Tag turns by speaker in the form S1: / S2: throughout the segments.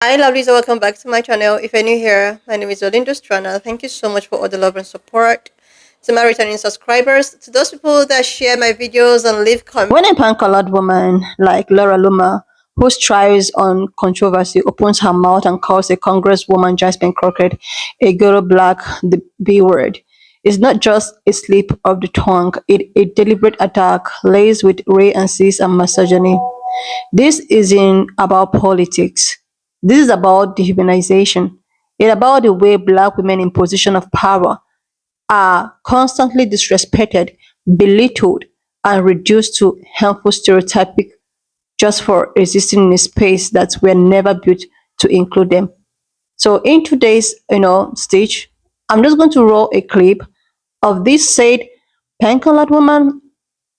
S1: Hi, lovelies, and welcome back to my channel. If you're new here, my name is Olinda Strana. Thank you so much for all the love and support. To my returning subscribers, to those people that share my videos and leave comments. When a pan-colored woman like Loomer, who strives on controversy, opens her mouth and calls a congresswoman Jasmine Crockett a ghetto black, the B word, it's not just a slip of the tongue, it's a deliberate attack laced with racism and misogyny. This isn't about politics. This is about dehumanization. It's about the way black women in position of power are constantly disrespected, belittled, and reduced to harmful stereotypic just for existing in a space that were never built to include them. So in today's stage, I'm just going to roll a clip of this said pan-colored woman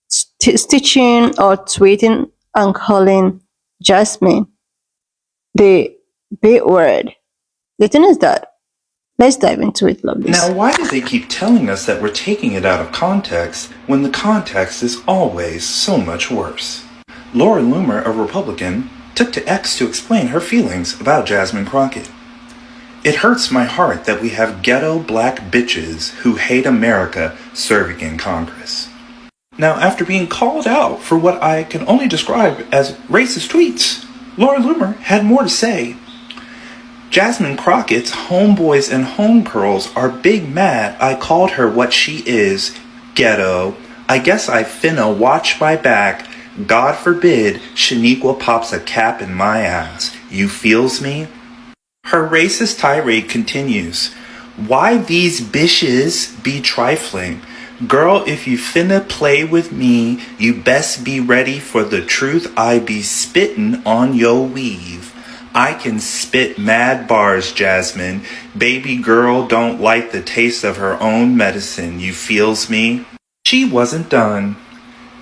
S1: stitching or tweeting and calling Jasmine the Bword. The thing is that, let's dive into it, lovelies.
S2: Now, why do they keep telling us that we're taking it out of context when the context is always so much worse? Laura Loomer, a Republican, took to X to explain her feelings about Jasmine Crockett. It hurts my heart that we have ghetto black bitches who hate America serving in Congress. Now, after being called out for what I can only describe as racist tweets, Laura Loomer had more to say. Jasmine Crockett's homeboys and homegirls are big mad I called her what she is, ghetto. I guess I finna watch my back. God forbid Shaniqua pops a cap in my ass. You feels me? Her racist tirade continues. Why these bitches be trifling? Girl, if you finna play with me, you best be ready for the truth I be spittin' on yo weave. I can spit mad bars, Jasmine. Baby girl don't like the taste of her own medicine, you feels me? She wasn't done.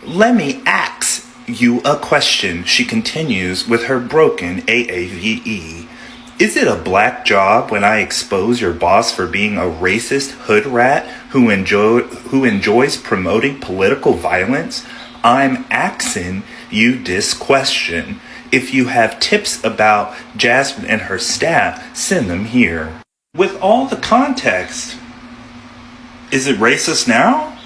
S2: Let me ask you a question, she continues with her broken AAVE. Is it a black job when I expose your boss for being a racist hood rat who enjoys promoting political violence? I'm axing you this question. If you have tips about Jasmine and her staff, send them here. With all the context, is it racist now?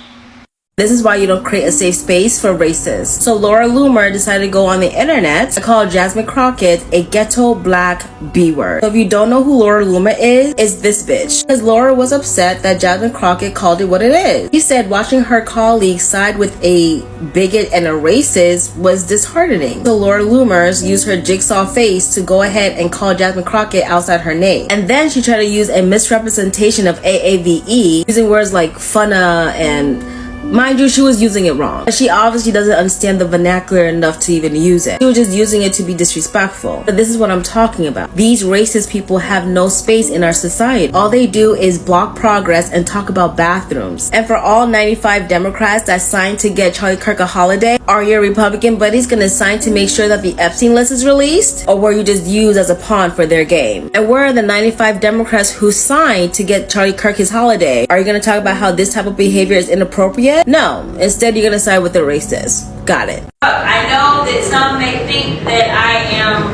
S3: This is why you don't create a safe space for racists. So Laura Loomer decided to go on the internet and call Jasmine Crockett a ghetto black B-word. So if you don't know who Laura Loomer is, it's this bitch. Because Laura was upset that Jasmine Crockett called it what it is. He said watching her colleagues side with a bigot and a racist was disheartening. So Laura Loomer used her jigsaw face to go ahead and call Jasmine Crockett outside her name. And then she tried to use a misrepresentation of AAVE using words like funna and mind you, she was using it wrong. She obviously doesn't understand the vernacular enough to even use it. She was just using it to be disrespectful. But this is what I'm talking about. These racist people have no space in our society. All they do is block progress and talk about bathrooms. And for all 95 Democrats that signed to get Charlie Kirk a holiday, are your Republican buddies gonna sign to make sure that the Epstein list is released? Or were you just used as a pawn for their game? And where are the 95 Democrats who signed to get Charlie Kirk his holiday? Are you gonna talk about how this type of behavior is inappropriate? No, instead you're gonna side with the racist. Got it.
S4: I know that some may think that I am,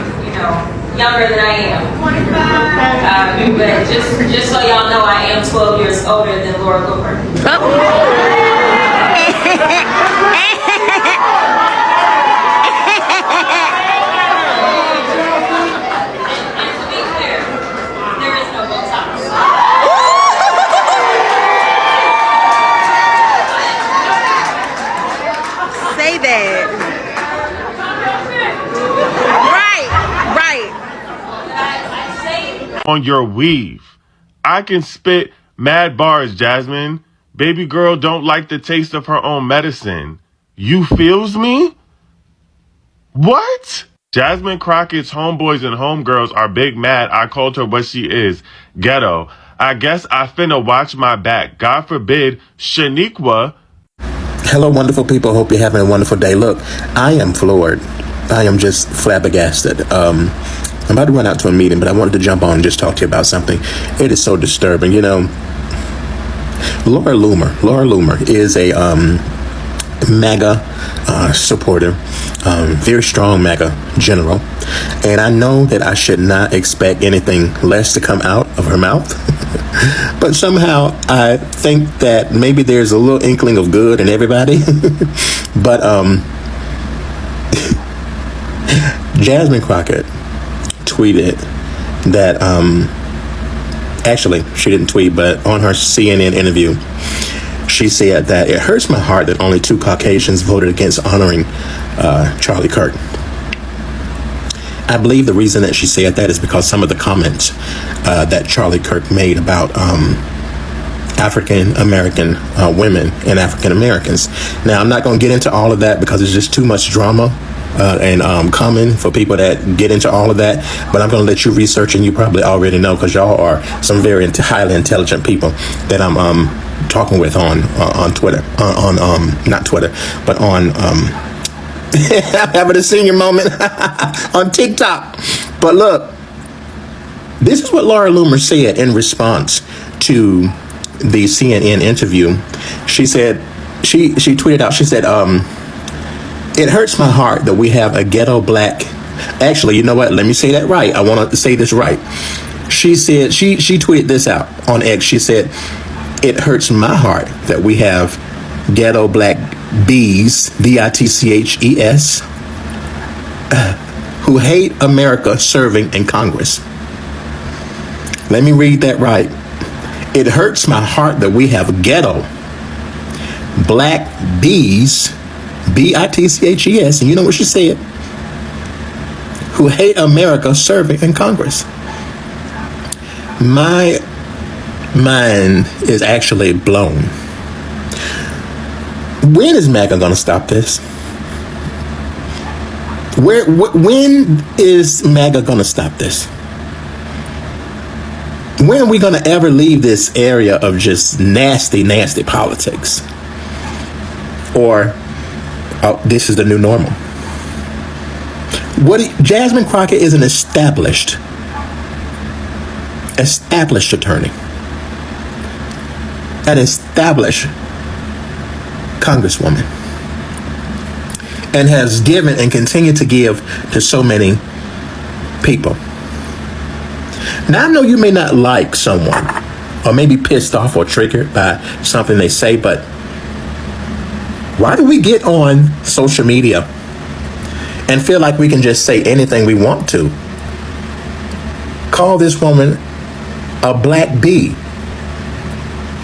S4: younger than I am. But just so y'all know, I am 12 years older than Laura Cooper.
S5: On your weave. I can spit mad bars, Jasmine. Baby girl don't like the taste of her own medicine. You feels me? What? Jasmine Crockett's homeboys and homegirls are big mad I called her what she is, ghetto. I guess I finna watch my back. God forbid Shaniqua.
S6: Hello, wonderful people. Hope you're having a wonderful day. Look, I am floored. I am just flabbergasted. I'm about to run out to a meeting, but I wanted to jump on and just talk to you about something. It is so disturbing. Laura Loomer is a MAGA supporter, very strong MAGA general. And I know that I should not expect anything less to come out of her mouth. But somehow I think that maybe there's a little inkling of good in everybody. But Jasmine Crockett tweeted that, actually, she didn't tweet, but on her CNN interview, she said that it hurts my heart that only 2 Caucasians voted against honoring Charlie Kirk. I believe the reason that she said that is because some of the comments that Charlie Kirk made about African American women and African Americans. Now, I'm not going to get into all of that because it's just too much drama and common for people that get into all of that. But I'm going to let you research, and you probably already know because y'all are some very highly intelligent people that I'm talking with on Twitter, not Twitter, but on I'm having a senior moment on TikTok. But look, this is what Laural Loomer said in response to the CNN interview. She said, she tweeted out, she said, it hurts my heart that we have a ghetto black. Actually, you know what? Let me say that right. I want to say this right. She said, she tweeted this out on X. She said, it hurts my heart that we have ghetto black bees, BITCHES, who hate America serving in Congress. Let me read that right. It hurts my heart that we have ghetto black bees, BITCHES, and you know what she said, who hate America serving in Congress. My mind is actually blown. When is MAGA going to stop this? When is MAGA going to stop this? When are we going to ever leave this area of just nasty, nasty politics? Or this is the new normal? Jasmine Crockett is an established attorney, an established congresswoman, and has given and continued to give to so many people. Now, I know you may not like someone or maybe pissed off or triggered by something they say, but why do we get on social media and feel like we can just say anything we want to? Call this woman a black bee,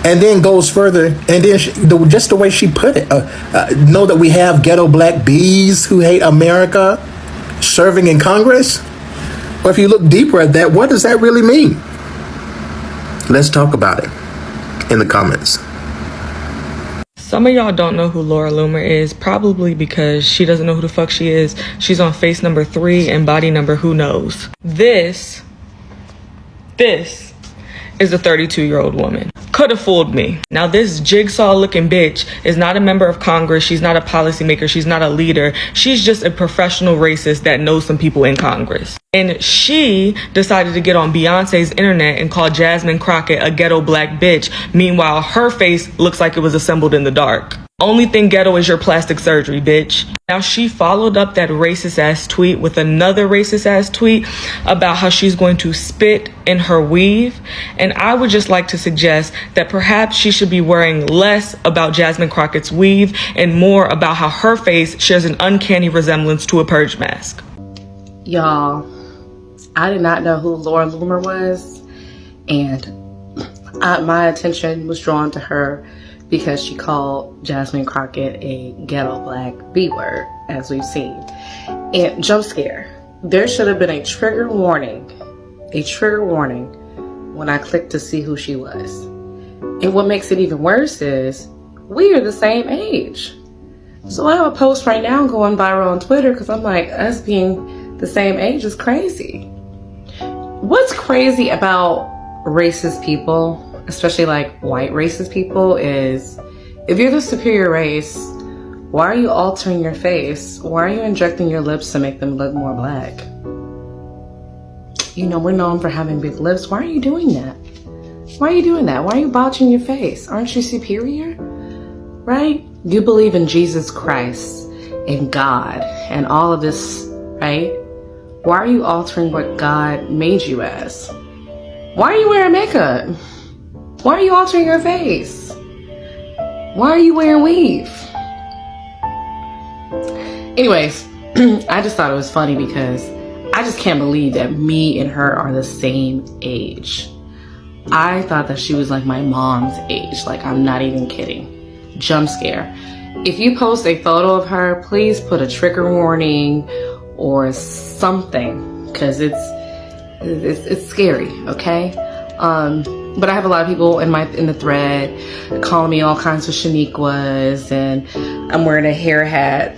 S6: and then goes further, and then just the way she put it, know that we have ghetto black bees who hate America serving in Congress? Or if you look deeper at that, what does that really mean? Let's talk about it in the comments.
S7: Some of y'all don't know who Laural Loomer is, probably because she doesn't know who the fuck she is. She's on face number 3 and body number who knows. This is a 32-year-old woman. Could have fooled me. Now, this jigsaw-looking bitch is not a member of Congress. She's not a policymaker. She's not a leader. She's just a professional racist that knows some people in Congress. And she decided to get on Beyonce's internet and call Jasmine Crockett a ghetto black bitch. Meanwhile, her face looks like it was assembled in the dark. Only thing ghetto is your plastic surgery, bitch. Now, she followed up that racist ass tweet with another racist ass tweet about how she's going to spit in her weave. And I would just like to suggest that perhaps she should be worrying less about Jasmine Crockett's weave and more about how her face shares an uncanny resemblance to a purge mask.
S3: Y'all, I did not know who Laural Loomer was, and my attention was drawn to her because she called Jasmine Crockett a ghetto black Bword, as we've seen. And jump scare. There should have been a trigger warning when I clicked to see who she was. And what makes it even worse is we are the same age. So I have a post right now going viral on Twitter because I'm like, us being the same age is crazy. What's crazy about racist people, especially like white racist people, is if you're the superior race, why are you altering your face? Why are you injecting your lips to make them look more black? You know, we're known for having big lips. Why are you doing that? Why are you doing that? Why are you botching your face? Aren't you superior? Right? You believe in Jesus Christ and God and all of this, right? Why are you altering what God made you as? Why are you wearing makeup? Why are you altering your face? Why are you wearing weave? Anyways, I just thought it was funny because I just can't believe that me and her are the same age. I thought that she was like my mom's age. Like, I'm not even kidding. Jump scare. If you post a photo of her, please put a trigger warning or something, because it's scary, okay? But I have a lot of people in the thread calling me all kinds of Shaniquas, and I'm wearing a hair hat.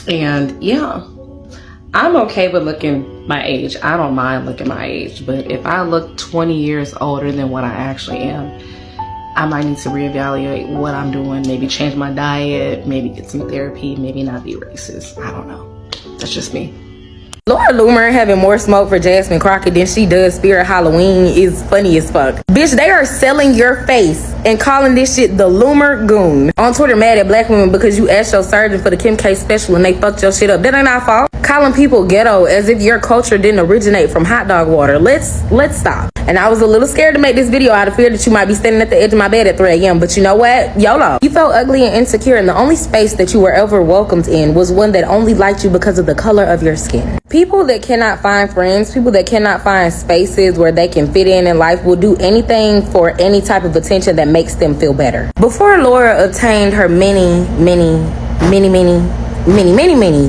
S3: And yeah, I'm okay with looking my age. I don't mind looking my age, but if I look 20 years older than what I actually am, I might need to reevaluate what I'm doing, maybe change my diet, maybe get some therapy, maybe not be racist. I don't know. That's just me. Laura Loomer having more smoke for Jasmine Crockett than she does Spirit Halloween is funny as fuck. Bitch, they are selling your face and calling this shit the Loomer Goon. On Twitter, mad at black women because you asked your surgeon for the Kim K special and they fucked your shit up. That ain't our fault. Calling people ghetto as if your culture didn't originate from hot dog water. Let's stop. And I was a little scared to make this video out of fear that you might be standing at the edge of my bed at 3 a.m. But you know what? YOLO. You felt ugly and insecure, and the only space that you were ever welcomed in was one that only liked you because of the color of your skin. People that cannot find friends, people that cannot find spaces where they can fit in life will do anything for any type of attention that makes them feel better. Before Laura obtained her many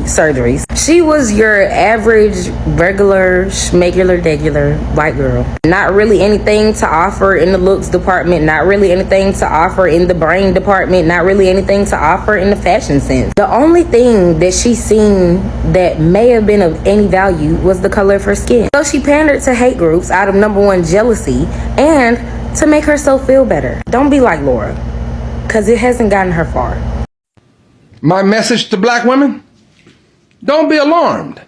S3: surgeries, she was your average, regular, schmegular, degular white girl. Not really anything to offer in the looks department, not really anything to offer in the brain department, not really anything to offer in the fashion sense. The only thing that she seen that may have been of any value was the color of her skin. So she pandered to hate groups out of number one, jealousy, and to make herself feel better. Don't be like Laura, because it hasn't gotten her far.
S8: My message to black women: don't be alarmed.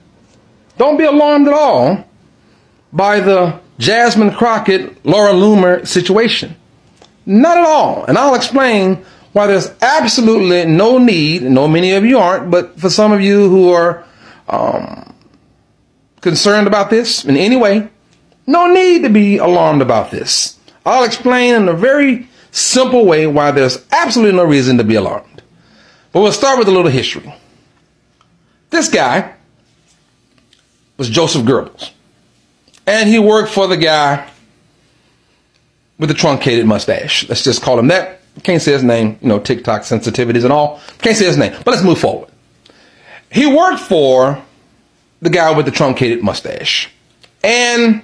S8: Don't be alarmed at all by the Jasmine Crockett, Laura Loomer situation. Not at all. And I'll explain why there's absolutely no need. I know many of you aren't, but for some of you who are concerned about this in any way, no need to be alarmed about this. I'll explain in a very simple way why there's absolutely no reason to be alarmed. But we'll start with a little history. This guy was Joseph Goebbels, and he worked for the guy with the truncated mustache. Let's just call him that. Can't say his name, TikTok sensitivities and all. Can't say his name, but let's move forward. He worked for the guy with the truncated mustache. And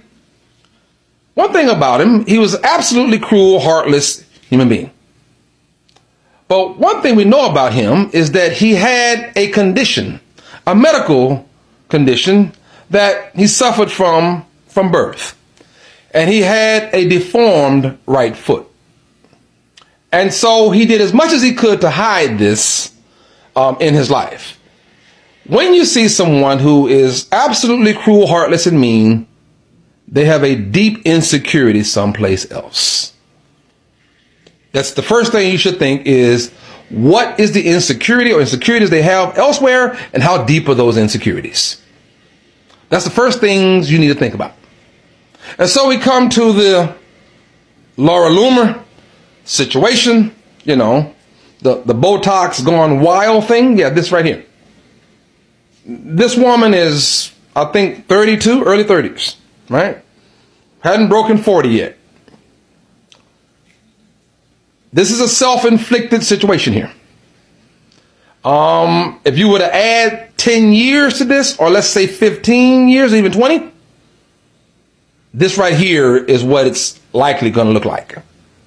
S8: one thing about him, he was absolutely cruel, heartless human being. But one thing we know about him is that he had a condition, a medical condition that he suffered from birth. And he had a deformed right foot. And so he did as much as he could to hide this in his life. When you see someone who is absolutely cruel, heartless, and mean, they have a deep insecurity someplace else. That's the first thing you should think is, what is the insecurity or insecurities they have elsewhere, and how deep are those insecurities? That's the first things you need to think about. And so we come to the Laura Loomer situation, the Botox gone wild thing. Yeah, this right here. This woman is, I think, 32, early 30s, right? Hadn't broken 40 yet. This is a self-inflicted situation here. If you were to add 10 years to this, or let's say 15 years, even 20, this right here is what it's likely going to look like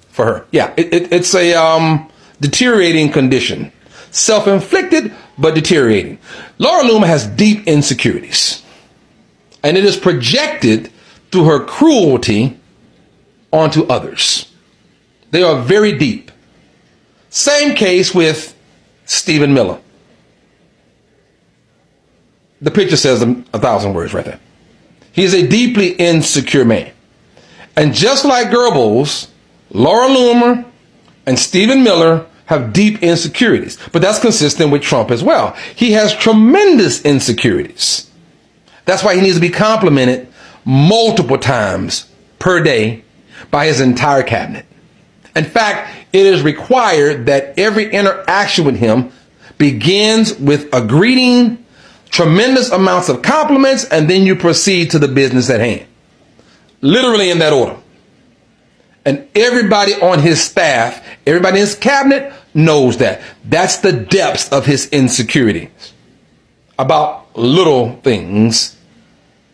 S8: for her. Yeah, it's a deteriorating condition. Self-inflicted, but deteriorating. Laura Loomer has deep insecurities, and it is projected through her cruelty onto others. They are very deep. Same case with Stephen Miller. The picture says 1,000 words right there. He's a deeply insecure man. And just like Goebbels, Laura Loomer and Stephen Miller have deep insecurities, but that's consistent with Trump as well. He has tremendous insecurities. That's why he needs to be complimented multiple times per day by his entire cabinet. In fact, it is required that every interaction with him begins with a greeting, tremendous amounts of compliments, and then you proceed to the business at hand. Literally in that order. And everybody on his staff, everybody in his cabinet knows that. That's the depths of his insecurities about little things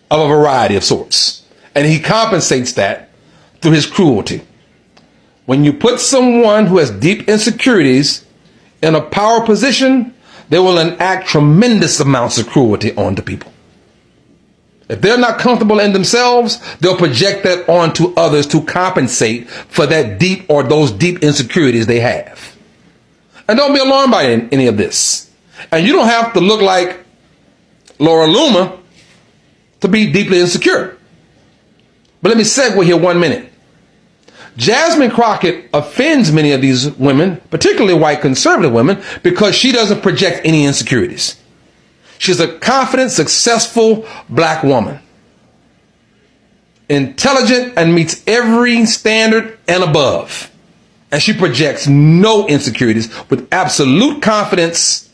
S8: of a variety of sorts. And he compensates that through his cruelty. When you put someone who has deep insecurities in a power position, they will enact tremendous amounts of cruelty onto people. If they're not comfortable in themselves, they'll project that onto others to compensate for that deep or those deep insecurities they have. And don't be alarmed by any of this. And you don't have to look like Laural Loomer to be deeply insecure. But let me segue here 1 minute. Jasmine Crockett offends many of these women, particularly white conservative women, because she doesn't project any insecurities. She's a confident, successful black woman. Intelligent and meets every standard and above. And she projects no insecurities with absolute confidence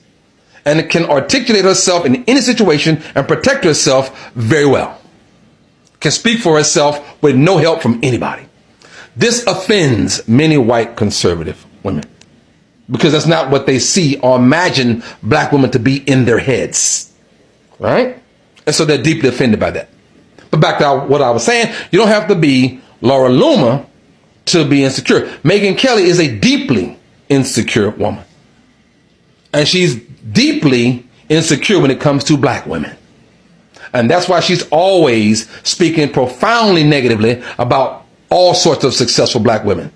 S8: and can articulate herself in any situation and protect herself very well. Can speak for herself with no help from anybody. This offends many white conservative women because that's not what they see or imagine black women to be in their heads, right? And so they're deeply offended by that. But back to what I was saying, you don't have to be Laural Loomer to be insecure. Megyn Kelly is a deeply insecure woman. And she's deeply insecure when it comes to black women. And that's why she's always speaking profoundly negatively about all sorts of successful black women.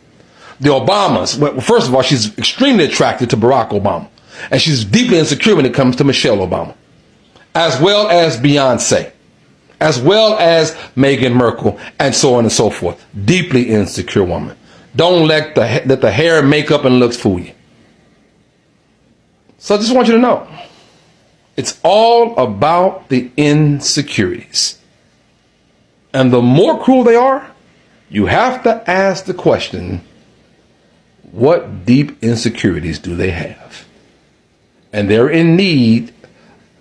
S8: The Obamas, well, first of all, she's extremely attracted to Barack Obama. And she's deeply insecure when it comes to Michelle Obama, as well as Beyonce, as well as Meghan Markle, and so on and so forth. Deeply insecure woman. Don't let the hair, makeup, and looks fool you. So I just want you to know, it's all about the insecurities. And the more cruel they are, you have to ask the question, what deep insecurities do they have? And they're in need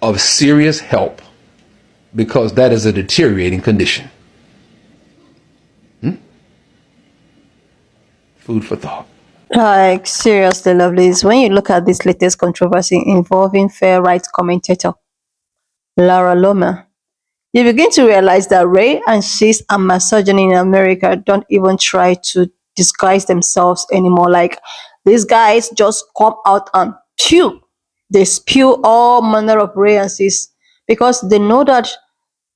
S8: of serious help because that is a deteriorating condition. Food for thought.
S1: Like, seriously, lovelies, when you look at this latest controversy involving fair rights commentator Laural Loomer, you begin to realize that race and cis and misogyny in America don't even try to disguise themselves anymore. Like, these guys just come out and they spew all manner of race and cis because they know that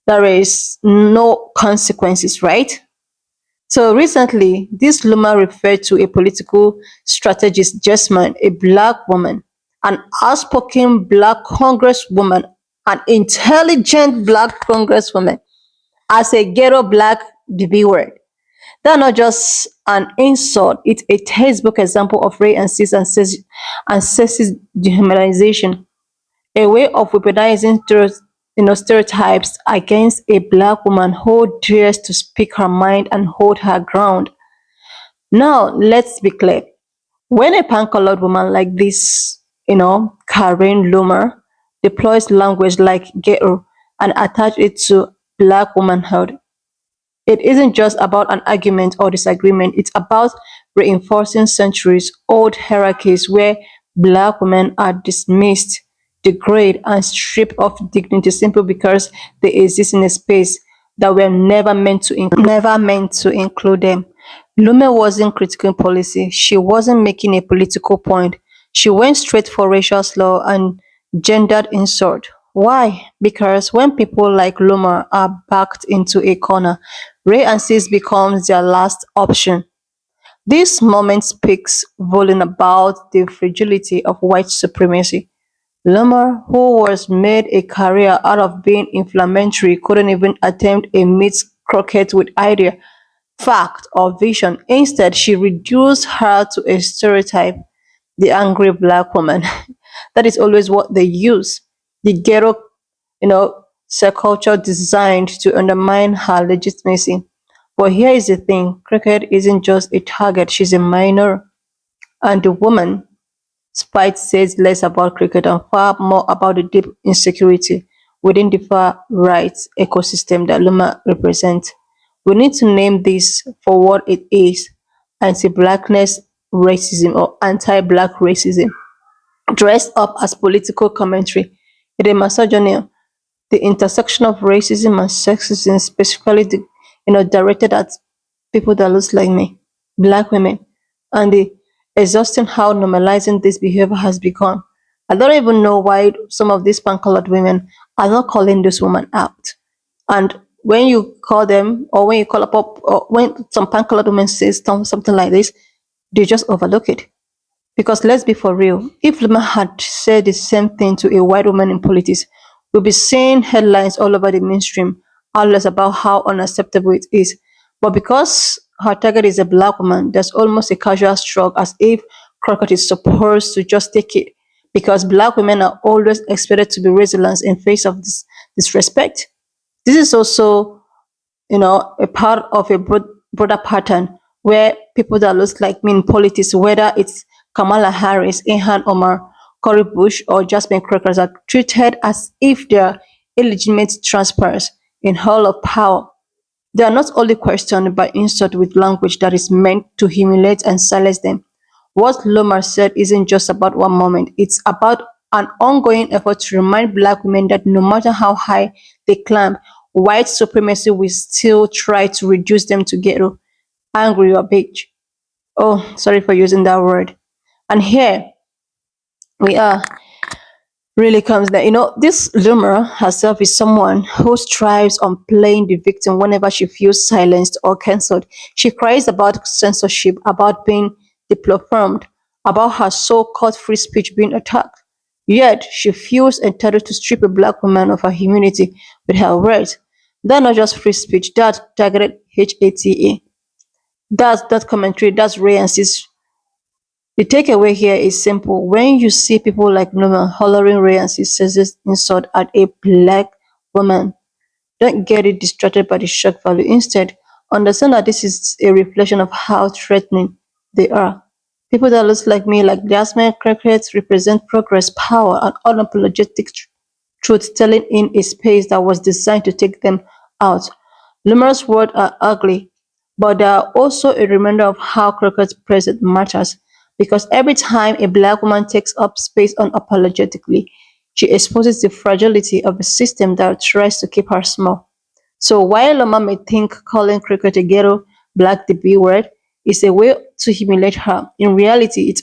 S1: there is no consequences, right? So recently, this Loomer referred to a political strategist, Jasmine, a black woman, an outspoken black congresswoman, an intelligent black congresswoman, as a ghetto black Bword. That's not just an insult, it's a textbook example of race and cis and sexist dehumanization, a way of weaponizing stereotypes against a black woman who dares to speak her mind and hold her ground. Now, let's be clear. When a pan-colored woman like this, Karen Loomer, deploys language like ghetto and attach it to black womanhood, it isn't just about an argument or disagreement. It's about reinforcing centuries-old hierarchies where black women are dismissed, degraded, and stripped of dignity simply because they exist in a space that were never meant to include them. Loomer wasn't critiquing policy. She wasn't making a political point. She went straight for racial slur and gendered insult. Why? Because when people like Loomer are backed into a corner, Ray and cis becomes their last option. This moment speaks volume about the fragility of white supremacy. Loomer, who was made a career out of being inflammatory, couldn't even attempt a meat croquette with idea, fact, or vision. Instead, she reduced her to a stereotype. the angry black woman. That is always what they use. The ghetto, subculture designed to undermine her legitimacy. But here is the thing, Cricket isn't just a target, she's a minor. And the woman, Spite says less about cricket and far more about the deep insecurity within the far right ecosystem that Loomer represents. We need to name this for what it is: anti-blackness racism or anti-black racism, dressed up as political commentary. It is misogyny, the intersection of racism and sexism, specifically directed at people that look like me, black women, and the exhausting how normalizing this behavior has become. I don't even know why some of these pan-colored women are not calling this woman out. And when you call them, or when you call up, or when some pan-colored women says something like this, they just overlook it. Because let's be for real, if Luma had said the same thing to a white woman in politics, we'll be seeing headlines all over the mainstream, outlets about how unacceptable it is. But because her target is a black woman, there's almost a casual shrug as if Crockett is supposed to just take it. Because black women are always expected to be resilient in face of this disrespect. This is also a part of a broader pattern where people that look like me in politics, whether it's Kamala Harris, Ilhan Omar, Cory Bush, or Jasmine Crockett, are treated as if they're illegitimate transfers in hall of power. They are not only questioned but insulted with language that is meant to humiliate and silence them. What Loomer said isn't just about one moment, it's about an ongoing effort to remind black women that no matter how high they climb, white supremacy will still try to reduce them to ghetto, angry or bitch. Oh, sorry for using that word. And here we are really comes that this Loomer herself is someone who strives on playing the victim whenever she feels silenced or cancelled. She cries about censorship, about being deplatformed, about her so-called free speech being attacked. Yet she feels entitled to strip a black woman of her humanity with her words. That's not just free speech, that's targeted HATA. That's that commentary, that's Ray and Sis. The takeaway here is simple. When you see people like Norman hollering Ray and Sis insult at a black woman, don't get it distracted by the shock value. Instead, understand that this is a reflection of how threatening they are. People that look like me, like Jasmine Crockett, represent progress, power, and unapologetic truth-telling in a space that was designed to take them out. Numerous words are ugly, but they are also a reminder of how Crockett's presence matters. Because every time a black woman takes up space unapologetically, she exposes the fragility of a system that tries to keep her small. So while Loma may think calling Cricket a ghetto black the Bword is a way to humiliate her, in reality,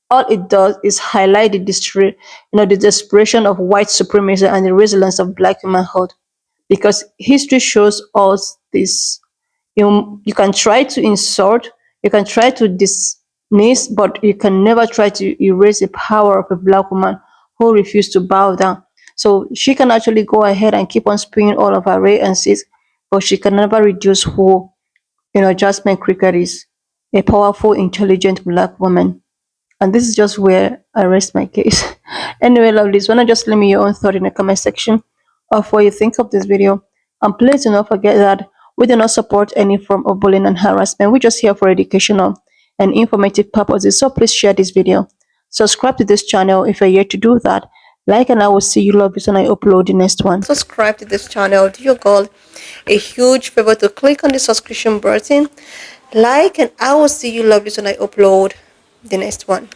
S1: all it does is highlight the desperation of white supremacy and the resilience of black womanhood. Because history shows us this. You can try to insult, you can try to dismiss, but you can never try to erase the power of a black woman who refused to bow down. So she can actually go ahead and keep on spewing all of her Ray and Sis, but she can never reduce who Jasmine Cricket is, a powerful, intelligent black woman. And this is just where I rest my case. Anyway, lovelies, wanna just leave me your own thought in the comment section of what you think of this video. And please do not forget that we do not support any form of bullying and harassment. We're just here for educational and informative purposes. So please share this video. Subscribe to this channel if you're yet to do that. Like, and I will see you lovelies when I upload the next one. Subscribe to this channel. Do your girl a huge favor to click on the subscription button. Like, and I will see you lovelies when I upload the next one.